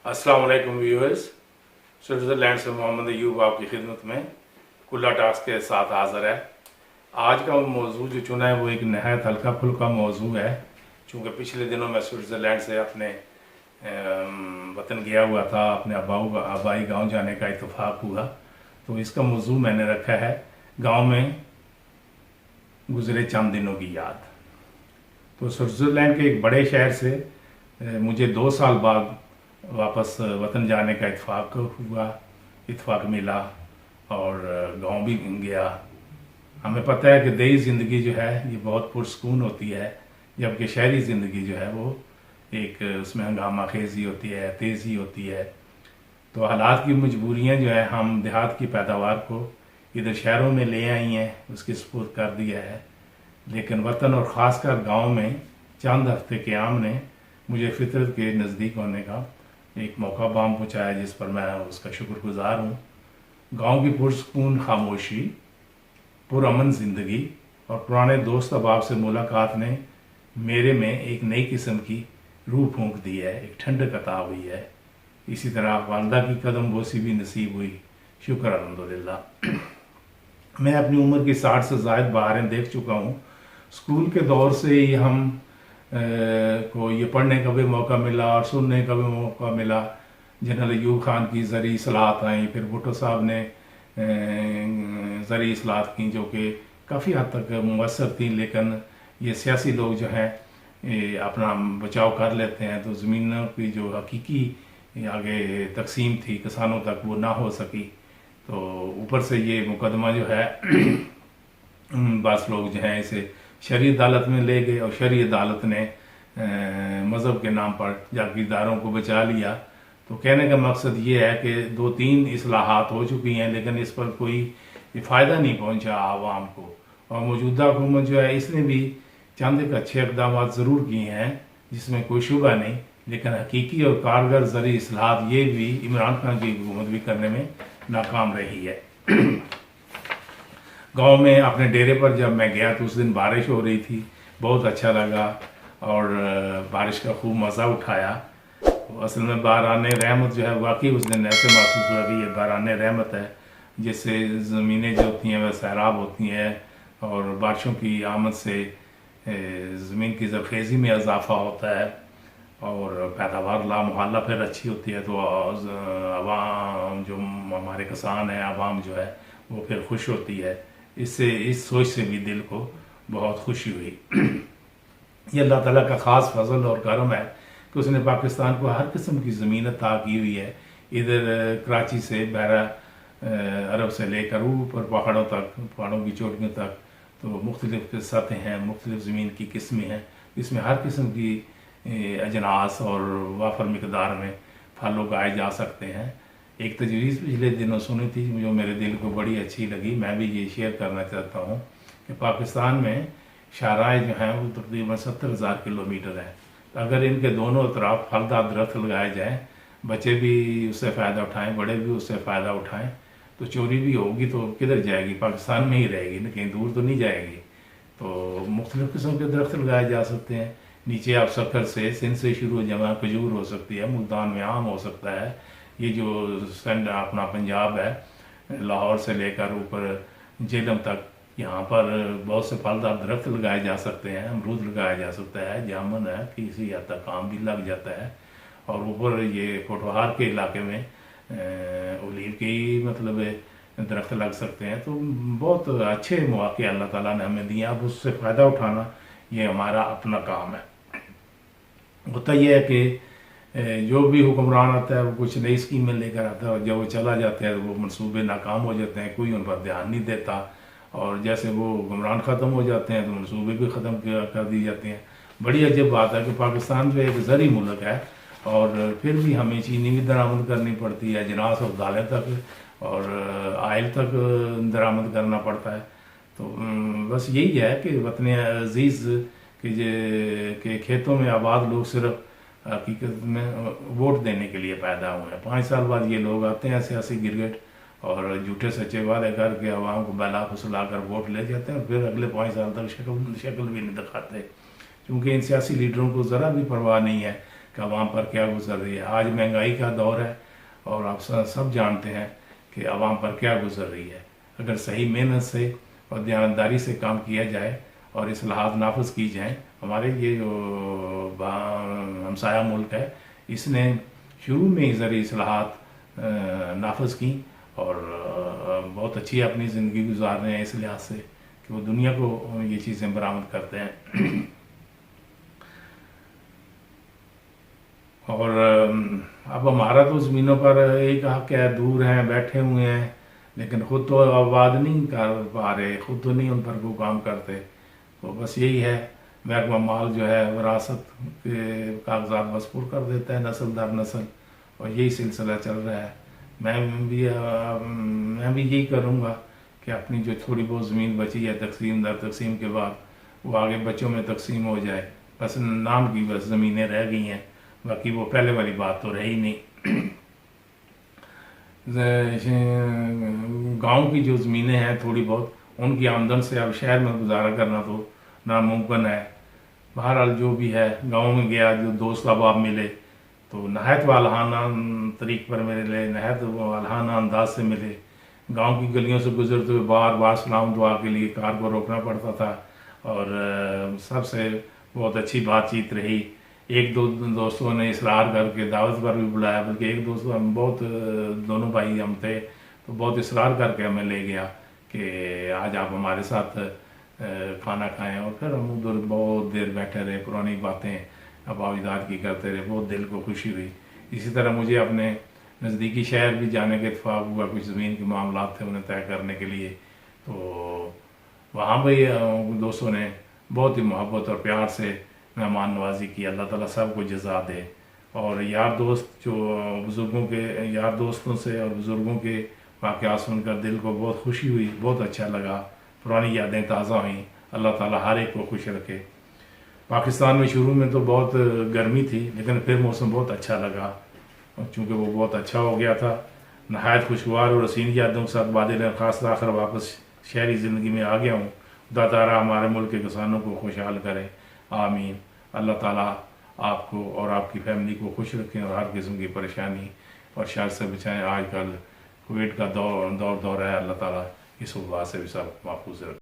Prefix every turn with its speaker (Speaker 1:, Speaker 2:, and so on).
Speaker 1: अस्सलाम वालेकुम viewers. Switzerland से मोहम्मद अयूब आपकी खिदमत में कुल्ला टास्क के साथ हाज़िर है। आज का मौजू जो चुना है वो एक नहायत हल्का फुल्का मौजू है। चूँकि पिछले दिनों मैं स्विट्ज़रलैंड से अपने वतन गया हुआ था, अपने आबाई गांव जाने का इत्तेफाक हुआ, तो इसका मौजू मैंने रखा है गांव में गुज़रे चंद दिनों की याद। तो स्विट्ज़रलैंड के एक बड़े शहर से मुझे 2 साल बाद वापस वतन जाने का इत्तेफाक मिला और गांव भी गया। हमें पता है कि देही ज़िंदगी जो है ये बहुत पुरसकून होती है, जबकि शहरी ज़िंदगी जो है वो एक उसमें हंगामा खेज़ी होती है, तेज़ी होती है। तो हालात की मजबूरियां जो है, हम देहात की पैदावार को इधर शहरों में ले आई हैं, उसकी सपुर्द कर दिया है। लेकिन वतन और ख़ासकर गांव में चंद हफ्ते क़याम ने मुझे फितरत के नज़दीक होने का एक मौका बाम पहुँचाया, जिस पर मैं उसका शुक्रगुजार हूँ। गांव की पुरसकून खामोशी, पुरअमन ज़िंदगी और पुराने दोस्त अहबाब से मुलाकात ने मेरे में एक नई किस्म की रूह फूंक दी है, एक ठंडक अता हुई है। इसी तरह वालदा की कदम बोसी भी नसीब हुई, शुक्र अल्हम्दुलिल्लाह। मैं अपनी उम्र की 60 से ज़ायद बहारें देख चुका हूँ। स्कूल के दौर से ही हम को ये पढ़ने का भी मौका मिला और सुनने का भी मौका मिला। जनरल अयूब खान की ज़री इस्लाहत आई, फिर भुट्टो साहब ने ज़री इस्लाहत की, जो कि काफ़ी हद तक मुअस्सर थी। लेकिन ये सियासी लोग जो हैं अपना बचाव कर लेते हैं, तो ज़मीनों की जो हकीकी आगे तकसीम थी किसानों तक, वो ना हो सकी। तो ऊपर से ये मुकदमा जो है बस लोग जो हैं इसे शरई अदालत में ले गए और शरई अदालत ने मज़हब के नाम पर जागीरदारों को बचा लिया। तो कहने का मकसद ये है कि 2-3 इस्लाहात हो चुकी हैं, लेकिन इस पर कोई फ़ायदा नहीं पहुंचा आवाम को। और मौजूदा हुकूमत जो है इसने भी चंद एक अच्छे इक़दाम ज़रूर किए हैं, जिसमें कोई शुबा नहीं, लेकिन हकीकी और कारगर ज़री इस्लाहात ये भी इमरान खान की हुकूमत भी करने में नाकाम रही है। गांव में अपने डेरे पर जब मैं गया तो उस दिन बारिश हो रही थी, बहुत अच्छा लगा और बारिश का खूब मज़ा उठाया। तो असल में बारान रहमत जो है वाकई उस दिन ऐसे महसूस हुआ कि ये बारान रहमत है, जिससे ज़मीनें जो होती हैं वह सैराब होती हैं और बारिशों की आमद से ज़मीन की ज़रख़ेज़ी में इजाफा होता है और पैदावार लामुहल्ला फिर अच्छी होती है। तो आवाम जो हमारे किसान हैं, आवाम जो है वो फिर खुश होती है। इससे इस सोच से भी दिल को बहुत खुशी हुई। ये अल्लाह ताला का ख़ास फजल और करम है कि उसने पाकिस्तान को हर किस्म की ज़मीन अता की हुई है। इधर कराची से बहरा अरब से लेकर ऊपर पहाड़ों तक, पहाड़ों की चोटियों तक, तो मुख्तलिफ़ सतहें हैं, मुख्तलिफ़ ज़मीन की किस्में हैं, इसमें हर किस्म की अजनास और वाफर मकदार में फल उगाए जा सकते हैं। एक तजवीज़ पिछले दिनों सुनी थी जो मेरे दिल को बड़ी अच्छी लगी, मैं भी ये शेयर करना चाहता हूँ कि पाकिस्तान में शाहराएँ जो हैं वो तकरीबन 70,000 किलोमीटर है। अगर इनके दोनों तरफ फलदार दरख्त लगाए जाएँ, बच्चे भी उससे फ़ायदा उठाएँ, बड़े भी उससे फ़ायदा उठाएँ, तो चोरी भी होगी तो किधर जाएगी, पाकिस्तान में ही रहेगी ना, कहीं दूर तो नहीं जाएगी। तो मुख्तलिफ़ किस्म के दरख्त लगाए जा सकते हैं। नीचे आप सफ़र से सिंध से शुरू जमा खजूर हो सकती है, मुल्तान में आम हो सकता है। ये जो सेंड अपना पंजाब है, लाहौर से लेकर ऊपर जेलम तक, यहाँ पर बहुत से फलदार दरख्त लगाए जा सकते हैं। अमरूद लगाया जा सकता है, जामुन है, किसी हद तक आम भी लग जाता है। और ऊपर ये कोटवार के इलाके में ओलीव की मतलब दरख्त लग सकते हैं। तो बहुत अच्छे मौके अल्लाह ताला ने हमें दिए, अब उससे फ़ायदा उठाना ये हमारा अपना काम है। होता यह है कि जो भी हुक्मरान आता है वो कुछ नई स्कीमें लेकर आता है, और जब वो चला जाता है तो वो मनसूबे नाकाम हो जाते हैं, कोई उन पर ध्यान नहीं देता। और जैसे वो हुक्मरान ख़त्म हो जाते हैं तो मनसूबे भी ख़त्म कर दिए जाते हैं। बड़ी अजब बात है कि पाकिस्तान जो एक ज़री मुल्क है और फिर भी हमें चीनी भी दरामद करनी पड़ती है, अजनास और दालें तक और आयल तक दरामद करना पड़ता है। तो बस यही है कि वतन अज़ीज़ के खेतों में आबाद लोग सिर्फ हकीकत में वोट देने के लिए पैदा हुए हैं। 5 साल बाद ये लोग आते हैं सियासी गिरगिट और झूठे सच्चे वादे करके आवाम को बहला फुसला कर वोट ले जाते हैं, और फिर अगले 5 साल तक शक्ल भी नहीं दिखाते, क्योंकि इन सियासी लीडरों को ज़रा भी परवाह नहीं है کہ عوام پر کیا گزر رہی ہے. آج مہنگائی کا دور ہے اور آپ سب جانتے ہیں کہ عوام پر کیا گزر رہی ہے. اگر صحیح محنت سے اور دیانتداری سے کام کیا جائے اور اصلاحات نافذ کی جائیں. ہمارے یہ جو ہمسایہ ملک ہے اس نے شروع میں ہی زرعی اصلاحات نافذ کی اور بہت اچھی اپنی زندگی گزار رہے ہیں اس لحاظ سے کہ وہ دنیا کو یہ چیزیں برآمد کرتے ہیں. اور اب ہمارا تو زمینوں پر ایک حق ہے، دور ہیں، بیٹھے ہوئے ہیں، لیکن خود تو آباد نہیں کر پا رہے، خود تو نہیں ان پر کوئی کام کرتے. تو بس یہی ہے، محکمہ مال جو ہے وراثت کے کاغذات مسپور کر دیتا ہے نسل در نسل، اور یہی سلسلہ چل رہا ہے. میں بھی یہی کروں گا کہ اپنی جو تھوڑی بہت زمین بچی ہے تقسیم در تقسیم کے بعد وہ آگے بچوں میں تقسیم ہو جائے. بس نام کی بس زمینیں رہ گئی ہیں، باقی وہ پہلے والی بات تو رہی نہیں. گاؤں کی جو زمینیں ہیں تھوڑی بہت، ان کی آمدن سے اب شہر میں گزارا کرنا تو ناممکن ہے. بہرحال جو بھی ہے، گاؤں میں گیا، جو دوست احباب ملے تو نہایت والہانہ طریق پر ملے، نہایت والہانہ انداز سے ملے. گاؤں کی گلیوں سے گزرتے ہوئے بار بار سلام دعا کے لیے کار کو روکنا پڑتا تھا اور سب سے بہت اچھی بات چیت رہی. ایک دو دوستوں نے اصرار کر کے دعوت پر بھی بلایا، بلکہ ایک دوست ہم بہت دونوں بھائی ہم تھے تو بہت اصرار کر کے ہمیں لے گیا کہ آج آپ ہمارے ساتھ کھانا کھائیں. اور پھر ہم ادھر بہت دیر بیٹھے رہے، پرانی باتیں آبا اجداد کی کرتے رہے، بہت دل کو خوشی ہوئی. اسی طرح مجھے اپنے نزدیکی شہر بھی جانے کا اتفاق ہوا، کچھ زمین کے معاملات تھے انہیں طے کرنے کے لیے. تو وہاں بھی دوستوں نے بہت ہی محبت اور پیار سے مہمان نوازی کی. اللہ تعالیٰ سب کو جزا دے. اور یار دوست جو بزرگوں کے یار دوستوں سے اور بزرگوں کے واقعات سن کر دل کو بہت خوشی ہوئی، بہت اچھا لگا، پرانی یادیں تازہ ہوئیں. اللہ تعالیٰ ہر ایک کو خوش رکھے. پاکستان میں شروع میں تو بہت گرمی تھی، لیکن پھر موسم بہت اچھا لگا، چونکہ وہ بہت اچھا ہو گیا تھا. نہایت خوشگوار اور حسین یادوں کے ساتھ بادل خاص آخر واپس شہری زندگی میں آ گیا ہوں. خدا تعالیٰ ہمارے ملک کے کسانوں کو خوشحال کرے، آمین. اللہ تعالیٰ آپ کو اور آپ کی فیملی کو خوش رکھیں اور ہر قسم کی پریشانی اور شر سے بچائیں. آج کل کووڈ کا دور ہے، اللہ تعالیٰ اس وبا سے بھی سب محفوظ رکھیں.